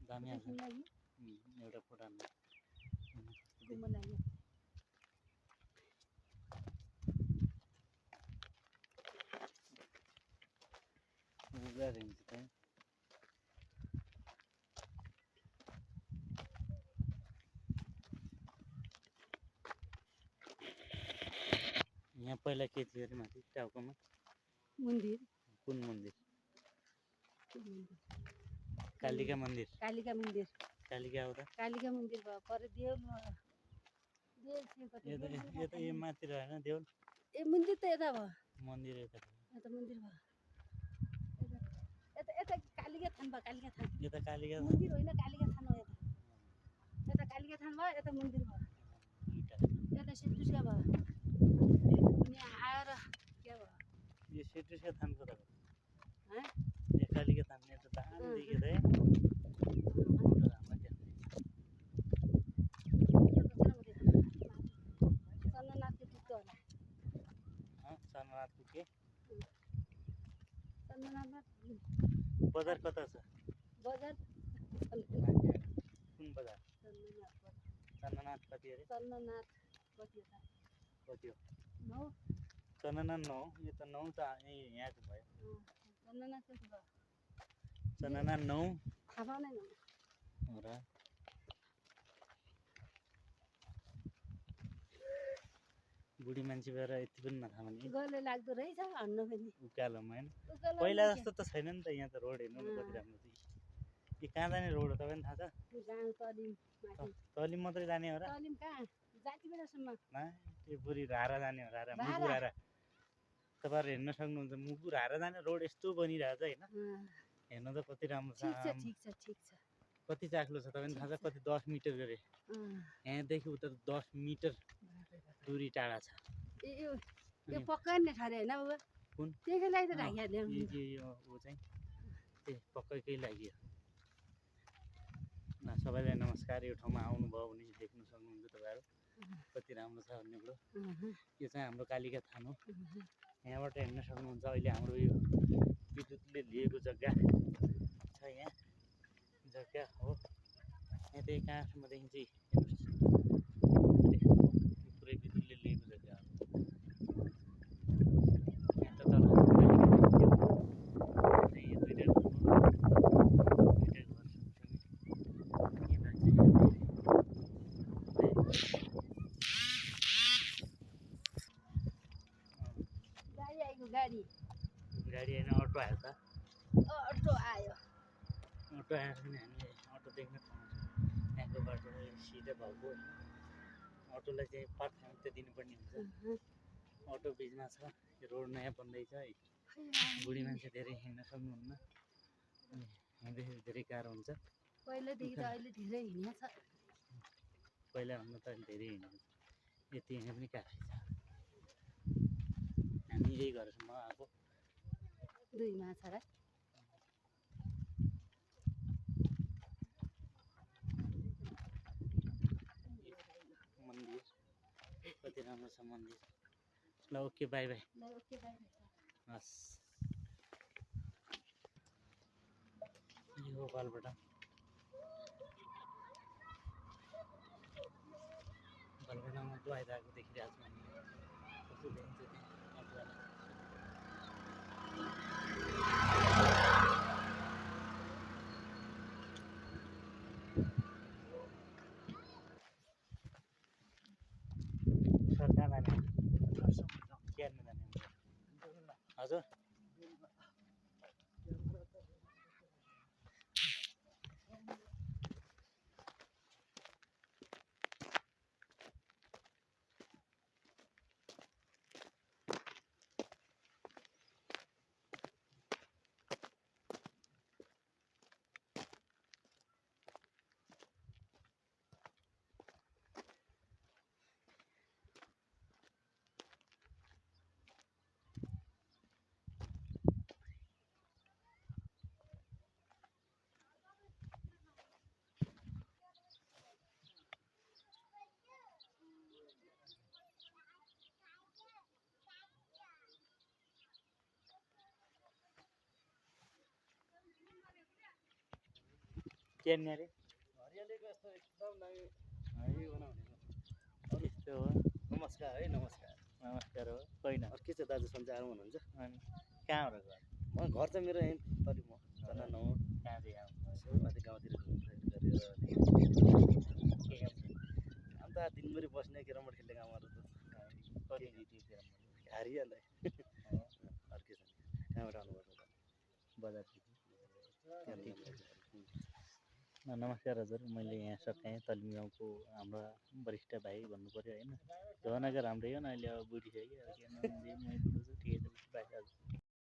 दामी आछ लागि एउटा फोटो घुम्न लागि उगा रेंज है यहाँ पहिला के थियो अरे माथि टाउकोमा मन्दिर कुन मन्दिर कालिका मन्दिर कालिका मन्दिर कालिका हो त कालिका मन्दिर भयो पर देउल यो त यो माथि रहेन देउल ए मन्दिर त यता भयो मन्दिर यता यता मन्दिर भयो यता यता कालिका थान भयो कालिका थान यता कालिका मन्दिर होइन कालिका थान हो यता यता कालिका थान भयो यता मन्दिर भयो यता सेतुसका भयो अनि आएर के भयो यो सेटुसका थान कता हो हैं यो कालिका थान यहाँ त दामी देखियो त है चन्द्रनाथको टिकट होला चन्द्रनाथको के चन्द्रनाथमा बजार कता छ बजार कुन बजार चन्द्रनाथ कति अरे चन्द्रनाथ कति कति हो नौ चन्द्रनाथ 9 यो त 9 त यहाँको भयो चन्द्रनाथ कति भयो चन्द्रनाथ 9 थाहा पाउँदैन हो र बुढी मान्छे भएर यति पनि नथाहा भने गले लाग्दो रहेछ हन्न पनि उकालोमा होइन पहिला जस्तो त छैन नि त यहाँ त रोड हेर्नु न कति राम्रो छ यो कहाँ जाने रोड हो तपाईँलाई थाहा छ गाउँ तलिम माथि तलिम मात्रै जाने हो र तलिम कहाँ जाति बेलासम्म त्यो बुढी रारा जाने हो रारा मुगु रारा तपाईँहरू हेर्न सक्नुहुन्छ मुगु रारा जाने रोड यस्तो बनिरहेछ होइन हेर्नु त कति राम्रो छ ठिक छ कति चाख्लो छ तपाईँलाई थाहा छ कति 10 मिटर गरे यहाँदेखि उता 10 मिटर दूरी टाढा छ यो पक्का नै ठरे होइन बाबा कुन त्यसकै लागि त ढाकिहाल्यो यो ऊ चाहिँ पक्कैकै लागि सबैलाई नमस्कार यो ठाउँमा आउनुभयो भने देख्न सक्नुहुन्छ तपाईँहरू कति राम्रो छ भन्ने कुरो यो चाहिँ हाम्रो कालिका थान हो यहाँबाट हेर्न सक्नुहुन्छ अहिले हाम्रो यो विद्युतले लिएको जग्गा छ यहाँ जग्गा हो यतै कहाँसम्म देखिन्छ पुरै विद्युतले लिएको जग्गा हो यहाँ त तल यो दुईटा घर गाडी होइन अटो आयो त अटो आयो अटो आएर पनि हामीले अटो देख्न पाउँछौँ यहाँको बाटो सिधै भएको होइन अटोलाई चाहिँ प्राथमिकता दिनुपर्ने हुन्छ अटो बिचमा छ यो रोड नयाँ बन्दैछ है बुढी मान्छे धेरै हिँड्न सक्नुहुन्न हिँड्दाखेरि धेरै गाह्रो हुन्छ पहिलादेखि त अहिले धेरै हिँड्या छ पहिलाभन्दा त अहिले धेरै हिँडेको छ यति हिँडे पनि काफी छ हामी यही घरसम्म आएको 2 माछा र मन्दिर कति राम्रो छ मन्दिर ल ओके बाई बाई हस् यो गोपालबाट गोपालबाटमा तो आइरहेको देखिरहेको छु हामी कस्तो देखिन्छ त्यहाँ अटोवाला सरकार जाने क्यार्न जाने हजुर टेर्ने अरे हरियालीको यस्तो एकदम दामी है बनाउने त्यस्तो हो नमस्कार है नमस्कार नमस्कार हो होइन अरू के छ दाजु सन्चै आउनु हुनुहुन्छ अनि कहाँबाट गयो म घर चाहिँ मेरो यहीँ तलि म जना नौ कहाँ चाहिँ आउनु यसो अलिक गाउँतिर घुमफिर गरेर के काम अन्त दिनभरि बस्ने क्यारमबोर्ड खेल्ने कामहरू त कति जित्यो हारिहाल्छ अरू के छ नि कहाँबाट आउनुभएको बजारदेखि त्यहाँ नमस्कार हजुर मैले यहाँ सकाएँ तल्मी गाउँको हाम्रो वरिष्ठ भाइ भन्नु पऱ्यो होइन जवनगर हाम्रै हो न अहिले अब बुढिसक्यो अब के ठिकै छ भाइ हजुर